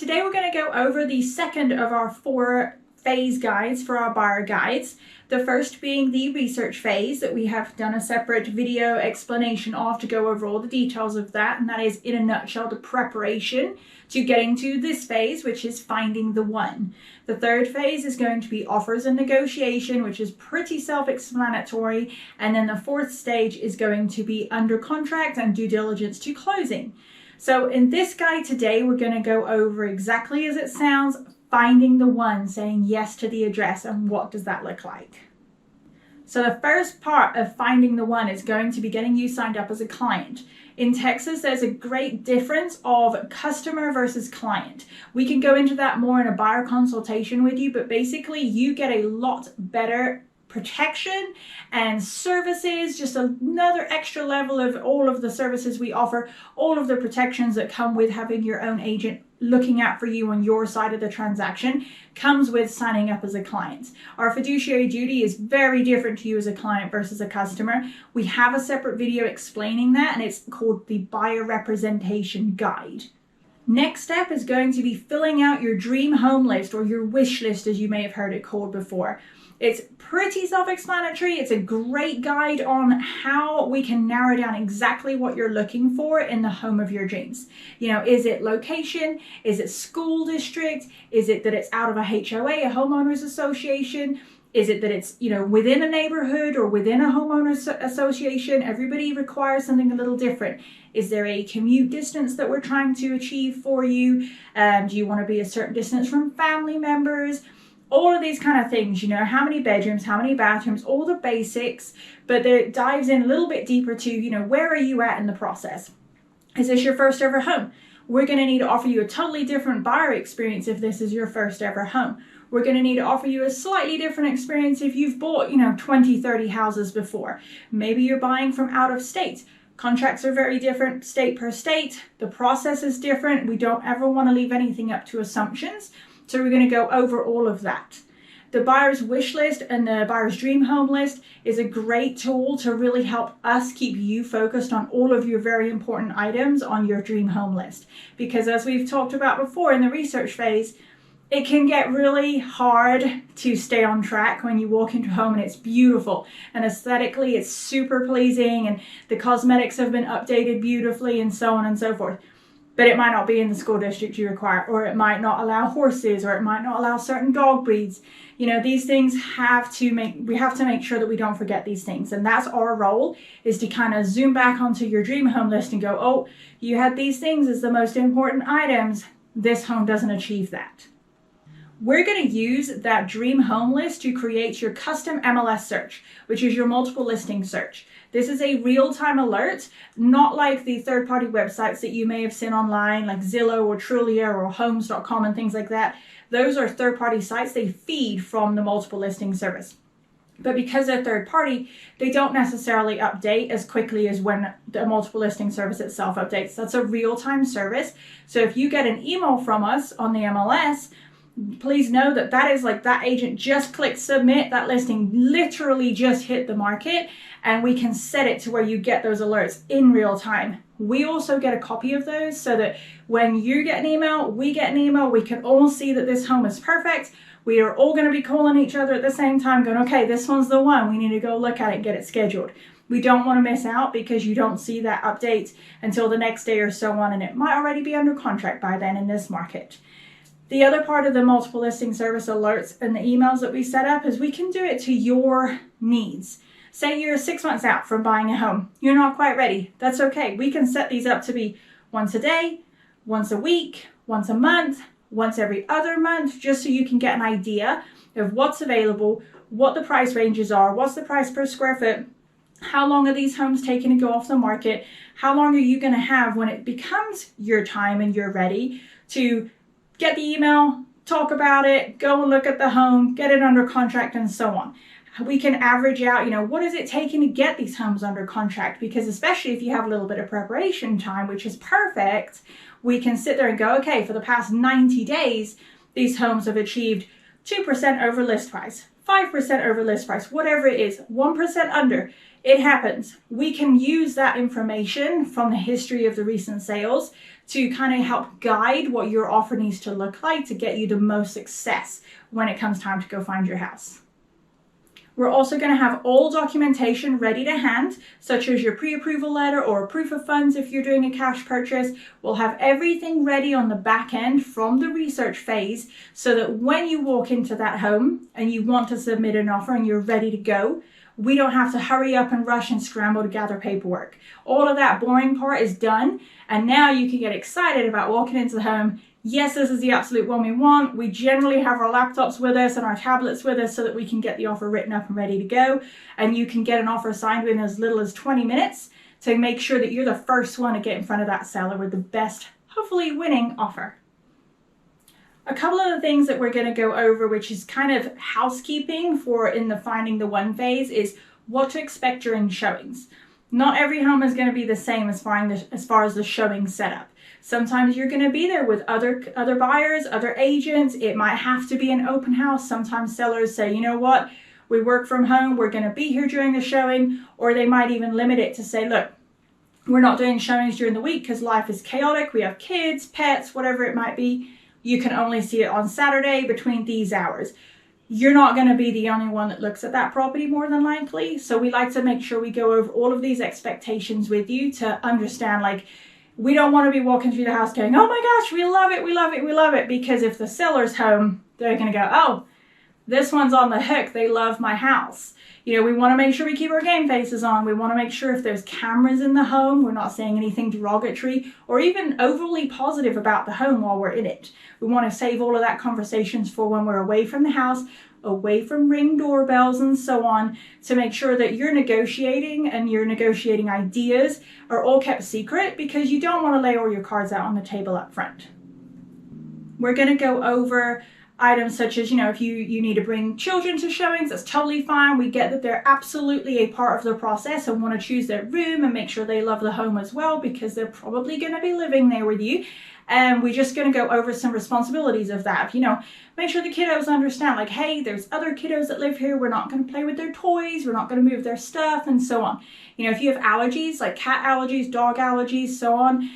today we're going to go over the second of our 4 phase guides for our buyer guides. The first being the research phase that we have done a separate video explanation of to go over all the details of that, and that is in a nutshell the preparation to getting to this phase, which is finding the one. The third phase is going to be offers and negotiation, which is pretty self-explanatory, and then the fourth stage is going to be under contract and due diligence to closing. So in this guide today, we're going to go over exactly as it sounds, finding the one, saying yes to the address, and what does that look like. So the first part of finding the one is going to be getting you signed up as a client. In Texas, there's a great difference of customer versus client. We can go into that more in a buyer consultation with you, but basically you get a lot better protection and services, just another extra level of all of the services we offer, all of the protections that come with having your own agent looking out for you on your side of the transaction comes with signing up as a client. Our fiduciary duty is very different to you as a client versus a customer. We have a separate video explaining that, and it's called the Buyer Representation Guide. Next step is going to be filling out your dream home list, or your wish list as you may have heard it called before. It's pretty self-explanatory. It's a great guide on how we can narrow down exactly what you're looking for in the home of your dreams. You know, is it location? Is it school district? Is it that it's out of a HOA, a homeowners association? Is it that it's, you know, within a neighborhood or within a homeowners association? Everybody requires something a little different. Is there a commute distance that we're trying to achieve for you? Do you want to be a certain distance from family members? All of these kind of things, you know, how many bedrooms, how many bathrooms, all the basics, but it dives in a little bit deeper to, you know, where are you at in the process? Is this your first ever home? We're going to need to offer you a totally different buyer experience if this is your first ever home. We're going to need to offer you a slightly different experience if you've bought, you know, 20, 30 houses before. Maybe you're buying from out of state. Contracts are very different state per state. The process is different. We don't ever want to leave anything up to assumptions. So we're going to go over all of that. The buyer's wish list and the buyer's dream home list is a great tool to really help us keep you focused on all of your very important items on your dream home list. Because as we've talked about before in the research phase, it can get really hard to stay on track when you walk into a home and it's beautiful and aesthetically it's super pleasing and the cosmetics have been updated beautifully and so on and so forth. But it might not be in the school district you require, or it might not allow horses, or it might not allow certain dog breeds. You know, these things we have to make sure that we don't forget these things. And that's our role, is to kind of zoom back onto your dream home list and go, oh, you had these things as the most important items. This home doesn't achieve that. We're going to use that dream home list to create your custom MLS search, which is your multiple listing search. This is a real-time alert, not like the third-party websites that you may have seen online, like Zillow or Trulia or Homes.com and things like that. Those are third-party sites. They feed from the multiple listing service. But because they're third-party, they don't necessarily update as quickly as when the multiple listing service itself updates. That's a real-time service. So if you get an email from us on the MLS, please know that that is like that agent just clicked submit, that listing literally just hit the market, and we can set it to where you get those alerts in real time. We also get a copy of those so that when you get an email, we get an email, we can all see that this home is perfect. We are all going to be calling each other at the same time going, okay, this one's the one. We need to go look at it and get it scheduled. We don't want to miss out because you don't see that update until the next day or so on, and it might already be under contract by then in this market. The other part of the multiple listing service alerts and the emails that we set up is we can do it to your needs. Say you're 6 months out from buying a home. You're not quite ready. That's okay. We can set these up to be once a day, once a week, once a month, once every other month, just so you can get an idea of what's available, what the price ranges are, what's the price per square foot, how long are these homes taking to go off the market, how long are you going to have when it becomes your time and you're ready to get the email, talk about it, go and look at the home, get it under contract, and so on. We can average out, you know, what is it taking to get these homes under contract? Because especially if you have a little bit of preparation time, which is perfect, we can sit there and go, okay, for the past 90 days, these homes have achieved 2% over list price, 5% over list price, whatever it is, 1% under. It happens. We can use that information from the history of the recent sales to kind of help guide what your offer needs to look like to get you the most success when it comes time to go find your house. We're also going to have all documentation ready to hand, such as your pre-approval letter or proof of funds if you're doing a cash purchase. We'll have everything ready on the back end from the research phase so that when you walk into that home and you want to submit an offer and you're ready to go, we don't have to hurry up and rush and scramble to gather paperwork. All of that boring part is done, and now you can get excited about walking into the home. Yes, this is the absolute one we want. We generally have our laptops with us and our tablets with us so that we can get the offer written up and ready to go. And you can get an offer signed within as little as 20 minutes to make sure that you're the first one to get in front of that seller with the best, hopefully winning offer. A couple of the things that we're going to go over, which is kind of housekeeping for in the finding the one phase, is what to expect during showings. Not every home is going to be the same as far as the showing setup. Sometimes you're going to be there with other buyers, other agents. It might have to be an open house. Sometimes sellers say, you know what, we work from home, we're going to be here during the showing. Or they might even limit it to say, look, we're not doing showings during the week because life is chaotic. We have kids, pets, whatever it might be. You can only see it on Saturday between these hours. You're not going to be the only one that looks at that property more than likely. So we like to make sure we go over all of these expectations with you to understand, like, we don't want to be walking through the house going, oh my gosh, we love it, we love it, we love it. Because if the seller's home, they're going to go, oh, this one's on the hook. They love my house. You know, we want to make sure we keep our game faces on. We want to make sure if there's cameras in the home, we're not saying anything derogatory or even overly positive about the home while we're in it. We want to save all of that conversations for when we're away from the house, away from Ring doorbells and so on, to make sure that you're negotiating and your negotiating ideas are all kept secret, because you don't want to lay all your cards out on the table up front. We're going to go over items such as, you know, if you need to bring children to showings, that's totally fine. We get that they're absolutely a part of the process and want to choose their room and make sure they love the home as well, because they're probably going to be living there with you. And we're just going to go over some responsibilities of that. You know, make sure the kiddos understand, like, hey, there's other kiddos that live here. We're not going to play with their toys. We're not going to move their stuff and so on. You know, if you have allergies, like cat allergies, dog allergies, so on,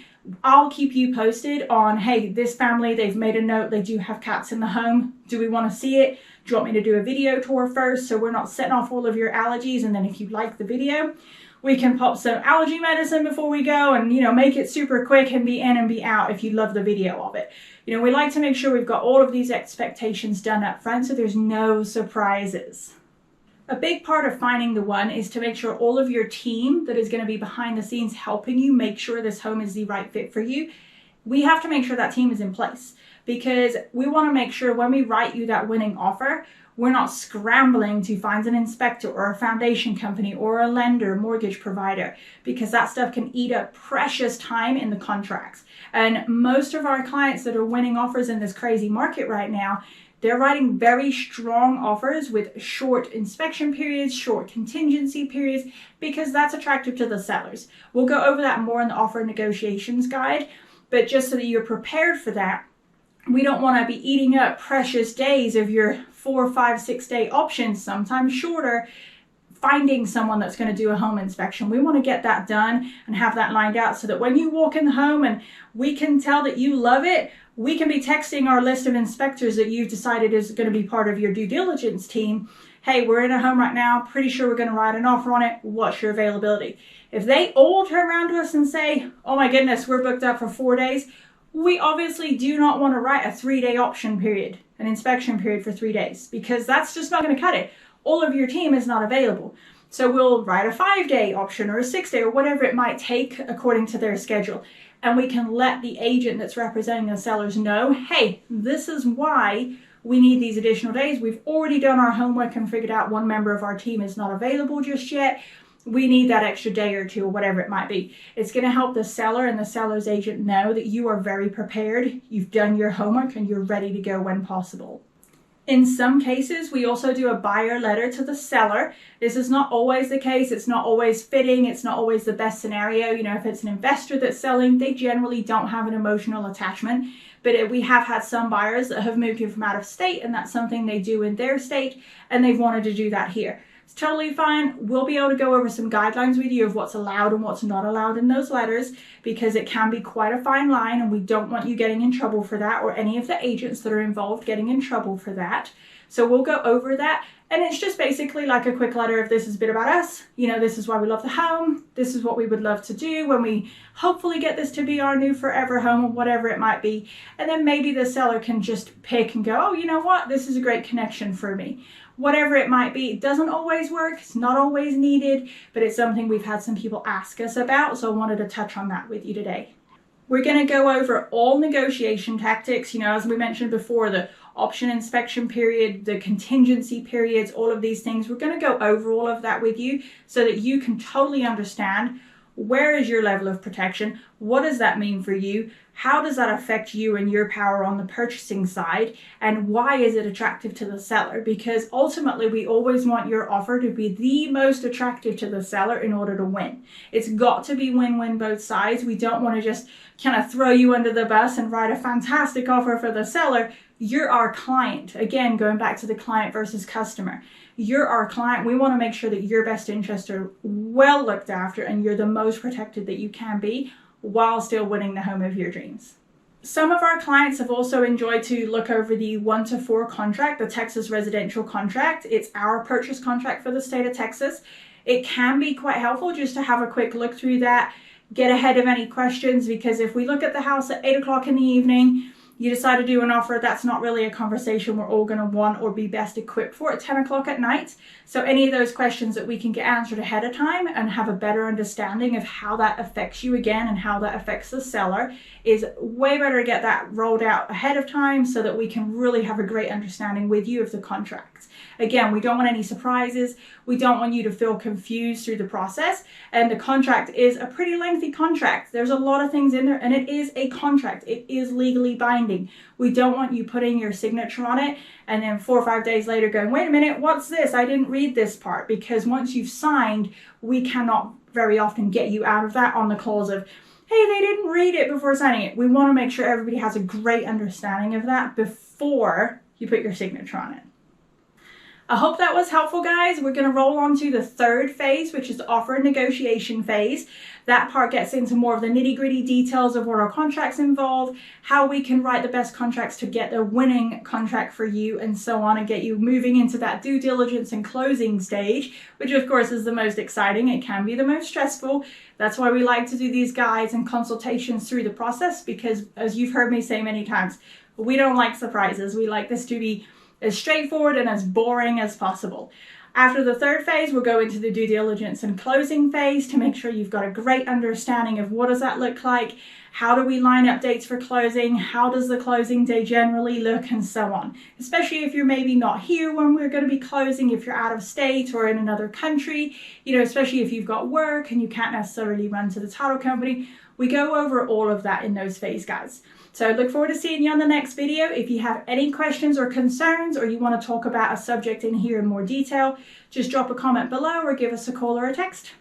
I'll keep you posted on, hey, this family, they've made a note, they do have cats in the home. Do we want to see it? Do you want me to do a video tour first so we're not setting off all of your allergies? And then if you like the video, we can pop some allergy medicine before we go and, you know, make it super quick and be in and be out if you love the video of it. You know, we like to make sure we've got all of these expectations done up front so there's no surprises. A big part of finding the one is to make sure all of your team that is going to be behind the scenes helping you make sure this home is the right fit for you. We have to make sure that team is in place, because we want to make sure when we write you that winning offer, we're not scrambling to find an inspector or a foundation company or a lender, mortgage provider, because that stuff can eat up precious time in the contracts. And most of our clients that are winning offers in this crazy market right now, they're writing very strong offers with short inspection periods, short contingency periods, because that's attractive to the sellers. We'll go over that more in the offer negotiations guide, but just so that you're prepared for that, we don't want to be eating up precious days of your 4, 5, 6 day options, sometimes shorter, finding someone that's going to do a home inspection. We want to get that done and have that lined out so that when you walk in the home and we can tell that you love it, we can be texting our list of inspectors that you've decided is going to be part of your due diligence team. Hey, we're in a home right now. Pretty sure we're going to write an offer on it. What's your availability? If they all turn around to us and say, oh my goodness, we're booked up for 4 days, we obviously do not want to write a 3-day option period, an inspection period for 3 days, because that's just not going to cut it. All of your team is not available. So we'll write a 5-day option or a 6-day or whatever it might take according to their schedule. And we can let the agent that's representing the sellers know, hey, this is why we need these additional days. We've already done our homework and figured out one member of our team is not available just yet. We need that extra day or two or whatever it might be. It's going to help the seller and the seller's agent know that you are very prepared, you've done your homework, and you're ready to go when possible. In some cases, we also do a buyer letter to the seller. This is not always the case. It's not always fitting. It's not always the best scenario. You know, if it's an investor that's selling, they generally don't have an emotional attachment. But we have had some buyers that have moved here from out of state, and that's something they do in their state, and they've wanted to do that here. It's totally fine. We'll be able to go over some guidelines with you of what's allowed and what's not allowed in those letters, because it can be quite a fine line and we don't want you getting in trouble for that, or any of the agents that are involved getting in trouble for that. So we'll go over that. And it's just basically like a quick letter of, this is a bit about us. You know, this is why we love the home. This is what we would love to do when we hopefully get this to be our new forever home, or whatever it might be. And then maybe the seller can just pick and go, oh, you know what? This is a great connection for me. Whatever it might be. It doesn't always work. It's not always needed, but it's something we've had some people ask us about. So I wanted to touch on that with you today. We're going to go over all negotiation tactics, you know, as we mentioned before, the option inspection period, the contingency periods, all of these things. We're going to go over all of that with you so that you can totally understand, where is your level of protection? What does that mean for you? How does that affect you and your power on the purchasing side? And why is it attractive to the seller? Because ultimately we always want your offer to be the most attractive to the seller in order to win. It's got to be win-win both sides. We don't want to just kind of throw you under the bus and write a fantastic offer for the seller. You're our client. Again, going back to the client versus customer. You're our client. We want to make sure that your best interests are well looked after and you're the most protected that you can be, while still winning the home of your dreams. Some of our clients have also enjoyed to look over the 1-to-4 contract, the Texas residential contract. It's our purchase contract for the state of Texas. It can be quite helpful just to have a quick look through that, get ahead of any questions, because if we look at the house at 8 o'clock in the evening, you decide to do an offer, that's not really a conversation we're all going to want or be best equipped for at 10 o'clock at night. So any of those questions that we can get answered ahead of time and have a better understanding of how that affects you again and how that affects the seller, is way better to get that rolled out ahead of time so that we can really have a great understanding with you of the contract. Again, we don't want any surprises. We don't want you to feel confused through the process. And the contract is a pretty lengthy contract. There's a lot of things in there, and it is a contract. It is legally binding. We don't want you putting your signature on it and then 4 or 5 days later going, wait a minute, what's this? I didn't read this part. Because once you've signed, we cannot very often get you out of that on the clause of, hey, they didn't read it before signing it. We want to make sure everybody has a great understanding of that before you put your signature on it. I hope that was helpful, guys. We're going to roll on to the third phase, which is the offer and negotiation phase. That part gets into more of the nitty-gritty details of what our contracts involve, how we can write the best contracts to get the winning contract for you, and so on, and get you moving into that due diligence and closing stage, which of course is the most exciting. It can be the most stressful. That's why we like to do these guides and consultations through the process, because as you've heard me say many times, we don't like surprises. We like this to be as straightforward and as boring as possible. After the third phase, we'll go into the due diligence and closing phase to make sure you've got a great understanding of what does that look like, how do we line up dates for closing, how does the closing day generally look, and so on. Especially if you're maybe not here when we're going to be closing, if you're out of state or in another country, you know, especially if you've got work and you can't necessarily run to the title company. We go over all of that in those phase guides. So I look forward to seeing you on the next video. If you have any questions or concerns, or you want to talk about a subject in here in more detail, just drop a comment below or give us a call or a text.